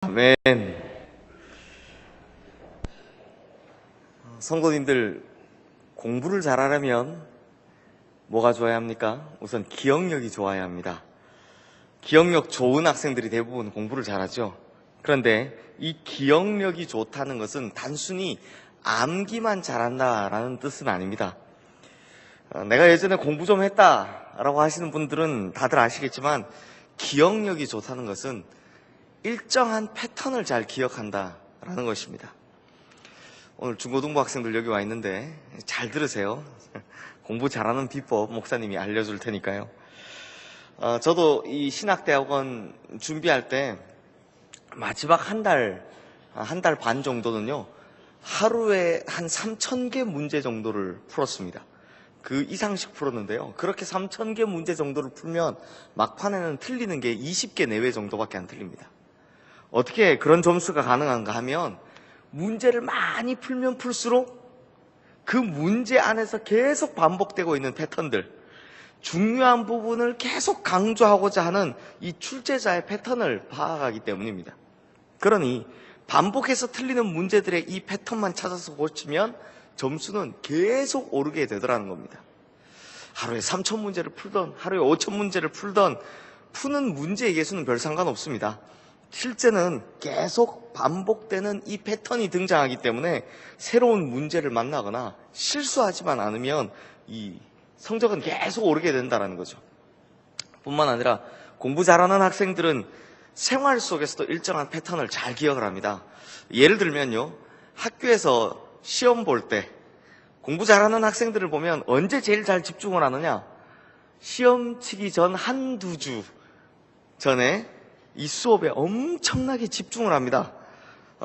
아멘. 성도님들, 공부를 잘하려면 뭐가 좋아야 합니까? 우선 기억력이 좋아야 합니다. 기억력 좋은 학생들이 대부분 공부를 잘하죠. 그런데 이 기억력이 좋다는 것은 단순히 암기만 잘한다라는 뜻은 아닙니다. 내가 예전에 공부 좀 했다라고 하시는 분들은 다들 아시겠지만, 기억력이 좋다는 것은 일정한 패턴을 잘 기억한다라는 것입니다. 오늘 중고등부 학생들 여기 와 있는데 잘 들으세요. 공부 잘하는 비법 목사님이 알려줄 테니까요. 저도 이 신학대학원 준비할 때 마지막 한 달 반 정도는요, 하루에 한 3,000개 문제 정도를 풀었습니다. 그 이상씩 풀었는데요, 그렇게 3,000개 문제 정도를 풀면 막판에는 틀리는 게 20개 내외 정도밖에 안 틀립니다. 어떻게 그런 점수가 가능한가 하면, 문제를 많이 풀면 풀수록 그 문제 안에서 계속 반복되고 있는 패턴들, 중요한 부분을 계속 강조하고자 하는 이 출제자의 패턴을 파악하기 때문입니다. 그러니 반복해서 틀리는 문제들의 이 패턴만 찾아서 고치면 점수는 계속 오르게 되더라는 겁니다. 하루에 3,000문제를 풀던, 하루에 5,000문제를 풀던, 푸는 문제의 개수는 별 상관없습니다. 실제는 계속 반복되는 이 패턴이 등장하기 때문에 새로운 문제를 만나거나 실수하지만 않으면 이 성적은 계속 오르게 된다는 거죠. 뿐만 아니라 공부 잘하는 학생들은 생활 속에서도 일정한 패턴을 잘 기억을 합니다. 예를 들면요, 학교에서 시험 볼 때 공부 잘하는 학생들을 보면 언제 제일 잘 집중을 하느냐? 시험 치기 전 한두 주 전에 이 수업에 엄청나게 집중을 합니다.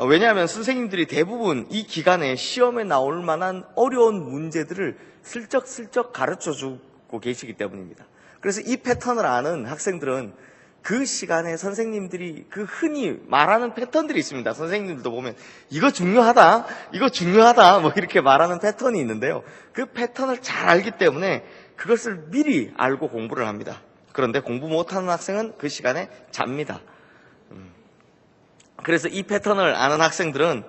왜냐하면 선생님들이 대부분 이 기간에 시험에 나올 만한 어려운 문제들을 슬쩍슬쩍 가르쳐주고 계시기 때문입니다. 그래서 이 패턴을 아는 학생들은 그 시간에 선생님들이 그 흔히 말하는 패턴들이 있습니다. 선생님들도 보면 이거 중요하다, 이거 중요하다 뭐 이렇게 말하는 패턴이 있는데요, 그 패턴을 잘 알기 때문에 그것을 미리 알고 공부를 합니다. 그런데 공부 못하는 학생은 그 시간에 잡니다. 그래서 이 패턴을 아는 학생들은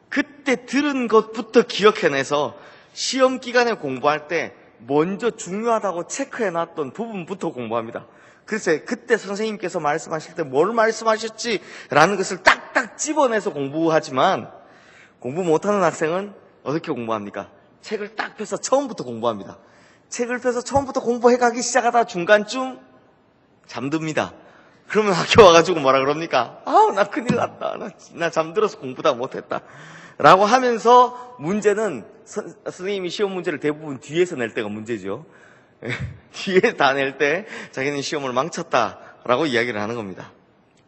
그때 들은 것부터 기억해내서 시험 기간에 공부할 때 먼저 중요하다고 체크해놨던 부분부터 공부합니다. 그래서 그때 선생님께서 말씀하실 때 뭘 말씀하셨지라는 것을 딱딱 집어내서 공부하지만, 공부 못하는 학생은 어떻게 공부합니까? 책을 딱 펴서 처음부터 공부합니다. 책을 펴서 처음부터 공부해가기 시작하다 중간쯤 잠듭니다. 그러면 학교 와가지고 뭐라 그럽니까? 나 큰일 났다. 나 잠들어서 공부 다 못했다. 라고 하면서 문제는 선생님이 시험 문제를 대부분 뒤에서 낼 때가 문제죠. 뒤에 다 낼 때 자기는 시험을 망쳤다라고 이야기를 하는 겁니다.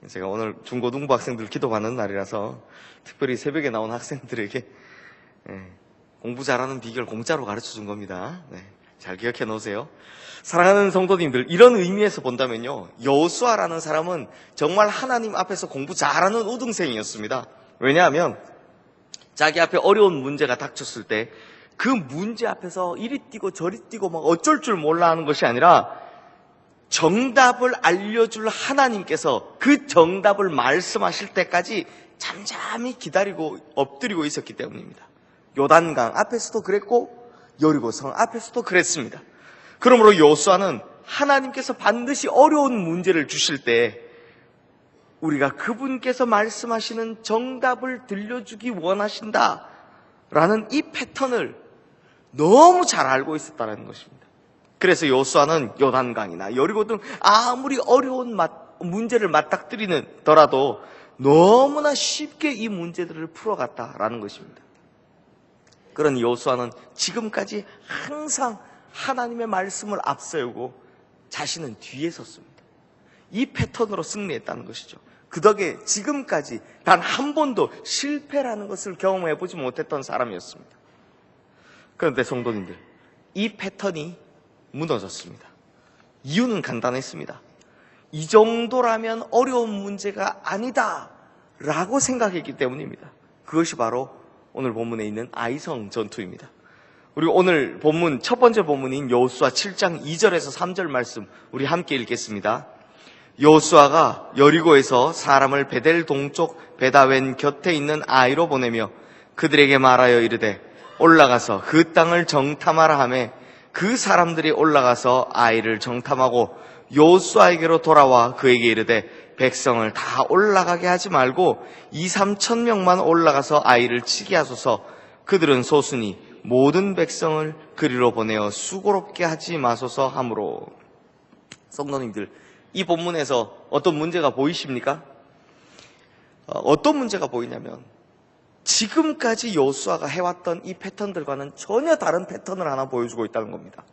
제가 오늘 중고등부 학생들 기도받는 날이라서 특별히 새벽에 나온 학생들에게 공부 잘하는 비결 공짜로 가르쳐준 겁니다. 잘 기억해 놓으세요. 사랑하는 성도님들, 이런 의미에서 본다면요, 여호수아라는 사람은 정말 하나님 앞에서 공부 잘하는 우등생이었습니다. 왜냐하면 자기 앞에 어려운 문제가 닥쳤을 때 그 문제 앞에서 이리 뛰고 저리 뛰고 막 어쩔 줄 몰라 하는 것이 아니라, 정답을 알려줄 하나님께서 그 정답을 말씀하실 때까지 잠잠히 기다리고 엎드리고 있었기 때문입니다. 요단강 앞에서도 그랬고 여리고성 앞에서도 그랬습니다. 그러므로 여호수아는 하나님께서 반드시 어려운 문제를 주실 때 우리가 그분께서 말씀하시는 정답을 들려주기 원하신다라는 이 패턴을 너무 잘 알고 있었다는 것입니다. 그래서 여호수아는 요단강이나 여리고 등 아무리 어려운 문제를 맞닥뜨리더라도 너무나 쉽게 이 문제들을 풀어갔다라는 것입니다. 그런 여호수아는 지금까지 항상 하나님의 말씀을 앞세우고 자신은 뒤에 섰습니다. 이 패턴으로 승리했다는 것이죠. 그 덕에 지금까지 단 한 번도 실패라는 것을 경험해보지 못했던 사람이었습니다. 그런데 성도님들, 이 패턴이 무너졌습니다. 이유는 간단했습니다. 이 정도라면 어려운 문제가 아니다 라고 생각했기 때문입니다. 그것이 바로 오늘 본문에 있는 아이성 전투입니다. 우리 오늘 본문, 첫 번째 본문인 여호수아 7장 2절에서 3절 말씀 우리 함께 읽겠습니다. 여호수아가 여리고에서 사람을 베델 동쪽 베다웬 곁에 있는 아이로 보내며 그들에게 말하여 이르되 올라가서 그 땅을 정탐하라 하매 그 사람들이 올라가서 아이를 정탐하고 여호수아에게로 돌아와 그에게 이르되 백성을 다 올라가게 하지 말고 2-3천 명만 올라가서 아이를 치게 하소서. 그들은 소수니 모든 백성을 그리로 보내어 수고롭게 하지 마소서 하므로. 성도님들, 이 본문에서 어떤 문제가 보이십니까? 어떤 문제가 보이냐면 지금까지 여호수아가 해왔던 이 패턴들과는 전혀 다른 패턴을 하나 보여주고 있다는 겁니다.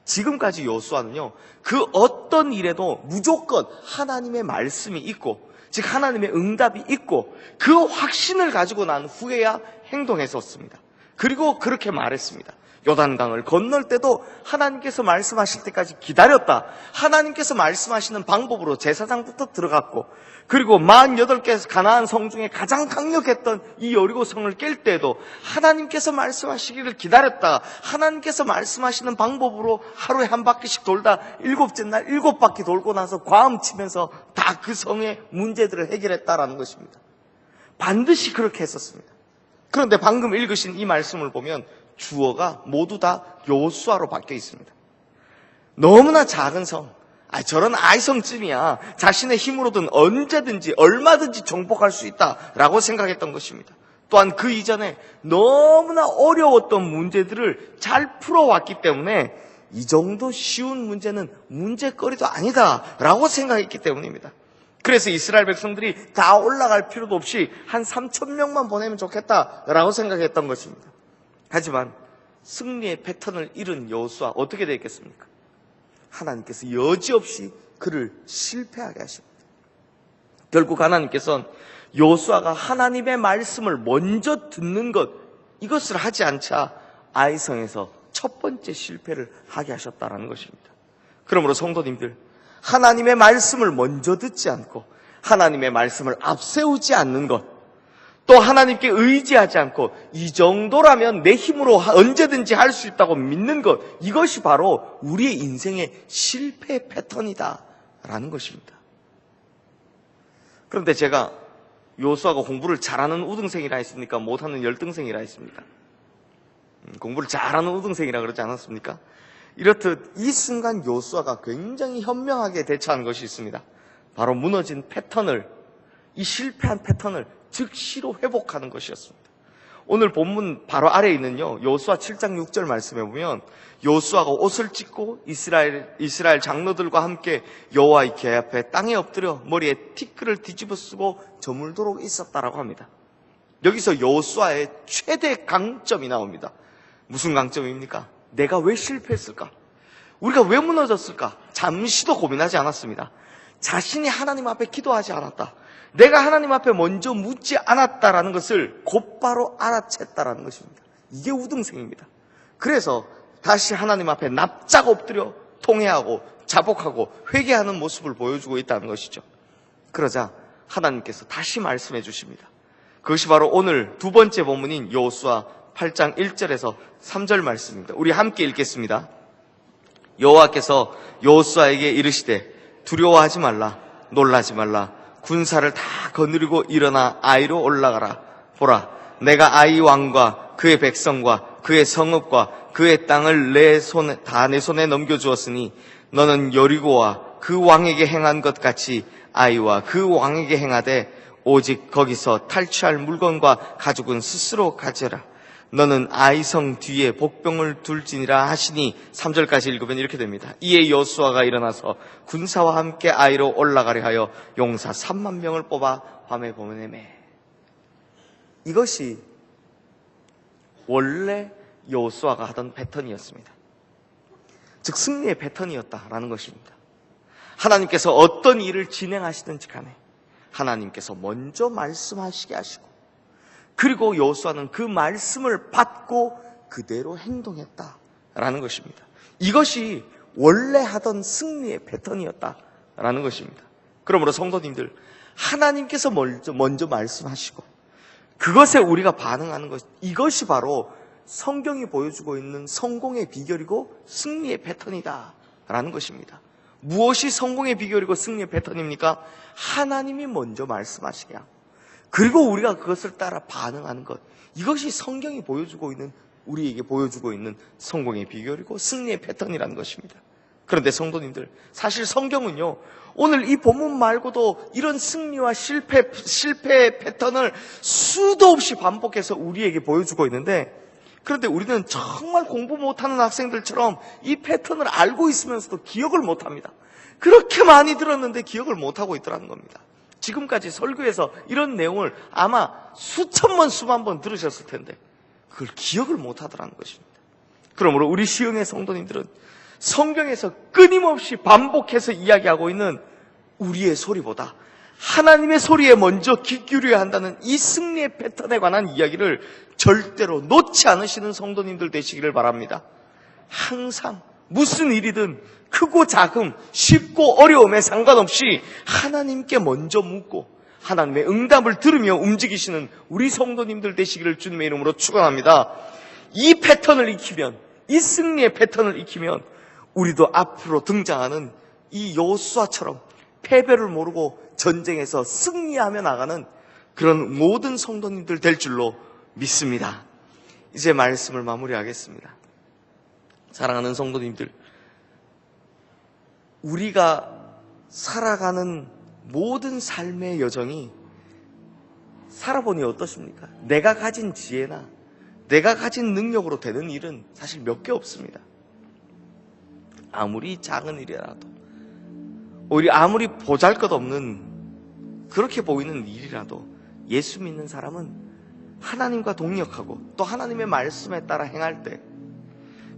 지금까지 여호수아는요, 그 어떤 일에도 무조건 하나님의 말씀이 있고, 즉 하나님의 응답이 있고 그 확신을 가지고 난 후에야 행동했었습니다. 그리고 그렇게 말했습니다. 요단강을 건널 때도 하나님께서 말씀하실 때까지 기다렸다. 하나님께서 말씀하시는 방법으로 제사장부터 들어갔고, 그리고 48개 가나안 성 중에 가장 강력했던 이 여리고 성을 깰 때도 하나님께서 말씀하시기를 기다렸다. 하나님께서 말씀하시는 방법으로 하루에 한 바퀴씩 돌다 7째 날 7바퀴 돌고 나서 과음치면서 다 그 성의 문제들을 해결했다라는 것입니다. 반드시 그렇게 했었습니다. 그런데 방금 읽으신 이 말씀을 보면 주어가 모두 다 여호수아로 바뀌어 있습니다. 너무나 작은 성, 저런 아이성쯤이야 자신의 힘으로든 언제든지 얼마든지 정복할 수 있다라고 생각했던 것입니다. 또한 그 이전에 너무나 어려웠던 문제들을 잘 풀어왔기 때문에 이 정도 쉬운 문제는 문제거리도 아니다라고 생각했기 때문입니다. 그래서 이스라엘 백성들이 다 올라갈 필요도 없이 한 3천 명만 보내면 좋겠다라고 생각했던 것입니다. 하지만 승리의 패턴을 잃은 여호수아 어떻게 되겠습니까? 하나님께서 여지없이 그를 실패하게 하십니다. 결국 하나님께서는 여호수아가 하나님의 말씀을 먼저 듣는 것, 이것을 하지 않자 아이성에서 첫 번째 실패를 하게 하셨다는 것입니다. 그러므로 성도님들, 하나님의 말씀을 먼저 듣지 않고 하나님의 말씀을 앞세우지 않는 것, 또 하나님께 의지하지 않고 이 정도라면 내 힘으로 언제든지 할 수 있다고 믿는 것, 이것이 바로 우리의 인생의 실패 패턴이다라는 것입니다. 그런데 제가 여호수아가 공부를 잘하는 우등생이라 했습니까? 못하는 열등생이라 했습니까? 공부를 잘하는 우등생이라 그러지 않았습니까? 이렇듯 이 순간 여호수아가 굉장히 현명하게 대처한 것이 있습니다. 바로 무너진 패턴을, 이 실패한 패턴을 즉시로 회복하는 것이었습니다. 오늘 본문 바로 아래에 있는요, 여호수아 7장 6절 말씀에 보면 여호수아가 옷을 찢고 이스라엘 장로들과 함께 여호와의 궤 앞에 땅에 엎드려 머리에 티끌을 뒤집어 쓰고 저물도록 있었다라고 합니다. 여기서 여호수아의 최대 강점이 나옵니다. 무슨 강점입니까? 내가 왜 실패했을까? 우리가 왜 무너졌을까? 잠시도 고민하지 않았습니다. 자신이 하나님 앞에 기도하지 않았다. 내가 하나님 앞에 먼저 묻지 않았다라는 것을 곧바로 알아챘다라는 것입니다. 이게 우등생입니다. 그래서 다시 하나님 앞에 납작 엎드려 통회하고 자복하고 회개하는 모습을 보여주고 있다는 것이죠. 그러자 하나님께서 다시 말씀해 주십니다. 그것이 바로 오늘 두 번째 본문인 여호수아 8장 1절에서 3절 말씀입니다. 우리 함께 읽겠습니다. 여호와께서 여호수아에게 이르시되 두려워하지 말라, 놀라지 말라. 군사를 다 거느리고 일어나 아이로 올라가라. 보라, 내가 아이 왕과 그의 백성과 그의 성읍과 그의 땅을 내 손에 넘겨주었으니 너는 여리고와 그 왕에게 행한 것 같이 아이와 그 왕에게 행하되 오직 거기서 탈취할 물건과 가죽은 스스로 가져라. 너는 아이성 뒤에 복병을 둘지니라 하시니 3절까지 읽으면 이렇게 됩니다. 이에 여호수아가 일어나서 군사와 함께 아이로 올라가려 하여 용사 3만 명을 뽑아 밤에 보내매. 이것이 원래 여호수아가 하던 패턴이었습니다. 즉 승리의 패턴이었다라는 것입니다. 하나님께서 어떤 일을 진행하시든지 간에 하나님께서 먼저 말씀하시게 하시고, 그리고 여호수아는 그 말씀을 받고 그대로 행동했다라는 것입니다. 이것이 원래 하던 승리의 패턴이었다라는 것입니다. 그러므로 성도님들, 하나님께서 먼저 말씀하시고 그것에 우리가 반응하는 것, 이것이 바로 성경이 보여주고 있는 성공의 비결이고 승리의 패턴이다라는 것입니다. 무엇이 성공의 비결이고 승리의 패턴입니까? 하나님이 먼저 말씀하시냐, 그리고 우리가 그것을 따라 반응하는 것, 이것이 성경이 보여주고 있는, 우리에게 보여주고 있는 성공의 비결이고 승리의 패턴이라는 것입니다. 그런데 성도님들, 사실 성경은요, 오늘 이 본문 말고도 이런 승리와 실패의 패턴을 수도 없이 반복해서 우리에게 보여주고 있는데, 그런데 우리는 정말 공부 못하는 학생들처럼 이 패턴을 알고 있으면서도 기억을 못합니다. 그렇게 많이 들었는데 기억을 못하고 있더라는 겁니다. 지금까지 설교에서 이런 내용을 아마 수천 번, 수만 번 들으셨을 텐데 그걸 기억을 못하더라는 것입니다. 그러므로 우리 시흥의 성도님들은 성경에서 끊임없이 반복해서 이야기하고 있는 우리의 소리보다 하나님의 소리에 먼저 귀 기울여야 한다는 이 승리의 패턴에 관한 이야기를 절대로 놓지 않으시는 성도님들 되시기를 바랍니다. 항상 무슨 일이든 크고 작음, 쉽고 어려움에 상관없이 하나님께 먼저 묻고 하나님의 응답을 들으며 움직이시는 우리 성도님들 되시기를 주님의 이름으로 축원합니다. 이 패턴을 익히면, 이 승리의 패턴을 익히면 우리도 앞으로 등장하는 이 여호수아처럼 패배를 모르고 전쟁에서 승리하며 나가는 그런 모든 성도님들 될 줄로 믿습니다. 이제 말씀을 마무리하겠습니다. 사랑하는 성도님들, 우리가 살아가는 모든 삶의 여정이 살아보니 어떠십니까? 내가 가진 지혜나 내가 가진 능력으로 되는 일은 사실 몇 개 없습니다. 아무리 작은 일이라도, 오히려 아무리 보잘것없는 그렇게 보이는 일이라도 예수 믿는 사람은 하나님과 동력하고 또 하나님의 말씀에 따라 행할 때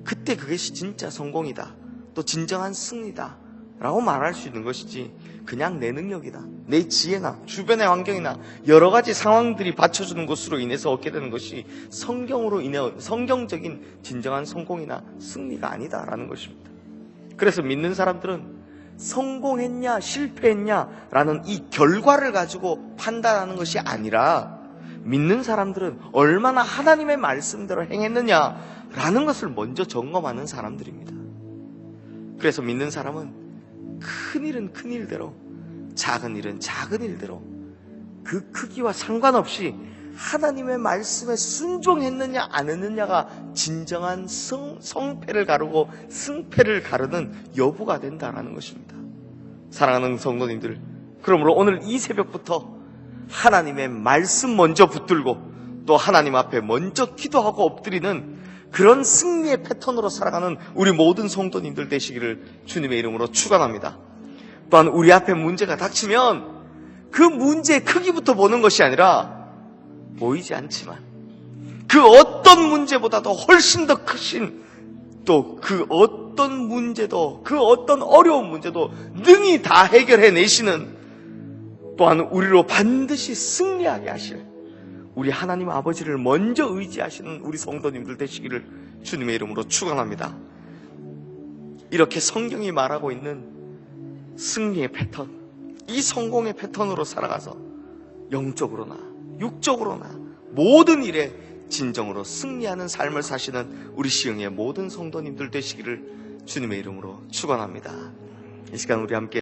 그때 그것이 진짜 성공이다, 또 진정한 승리다 라고 말할 수 있는 것이지, 그냥 내 능력이다, 내 지혜나 주변의 환경이나 여러 가지 상황들이 받쳐주는 것으로 인해서 얻게 되는 것이 성경으로 인해 성경적인 진정한 성공이나 승리가 아니다라는 것입니다. 그래서 믿는 사람들은 성공했냐 실패했냐 라는 이 결과를 가지고 판단하는 것이 아니라, 믿는 사람들은 얼마나 하나님의 말씀대로 행했느냐 라는 것을 먼저 점검하는 사람들입니다. 그래서 믿는 사람은 큰 일은 큰 일대로, 작은 일은 작은 일대로 그 크기와 상관없이 하나님의 말씀에 순종했느냐 안 했느냐가 진정한 성패를 가르고 승패를 가르는 여부가 된다는 것입니다. 사랑하는 성도님들, 그러므로 오늘 이 새벽부터 하나님의 말씀 먼저 붙들고 또 하나님 앞에 먼저 기도하고 엎드리는 그런 승리의 패턴으로 살아가는 우리 모든 성도님들 되시기를 주님의 이름으로 축원합니다. 또한 우리 앞에 문제가 닥치면 그 문제의 크기부터 보는 것이 아니라, 보이지 않지만 그 어떤 문제보다도 훨씬 더 크신, 또 그 어떤 문제도, 그 어떤 어려운 문제도 능히 다 해결해 내시는, 또한 우리로 반드시 승리하게 하실 우리 하나님 아버지를 먼저 의지하시는 우리 성도님들 되시기를 주님의 이름으로 축원합니다. 이렇게 성경이 말하고 있는 승리의 패턴, 이 성공의 패턴으로 살아가서 영적으로나 육적으로나 모든 일에 진정으로 승리하는 삶을 사시는 우리 시흥의 모든 성도님들 되시기를 주님의 이름으로 축원합니다. 이 시간 우리 함께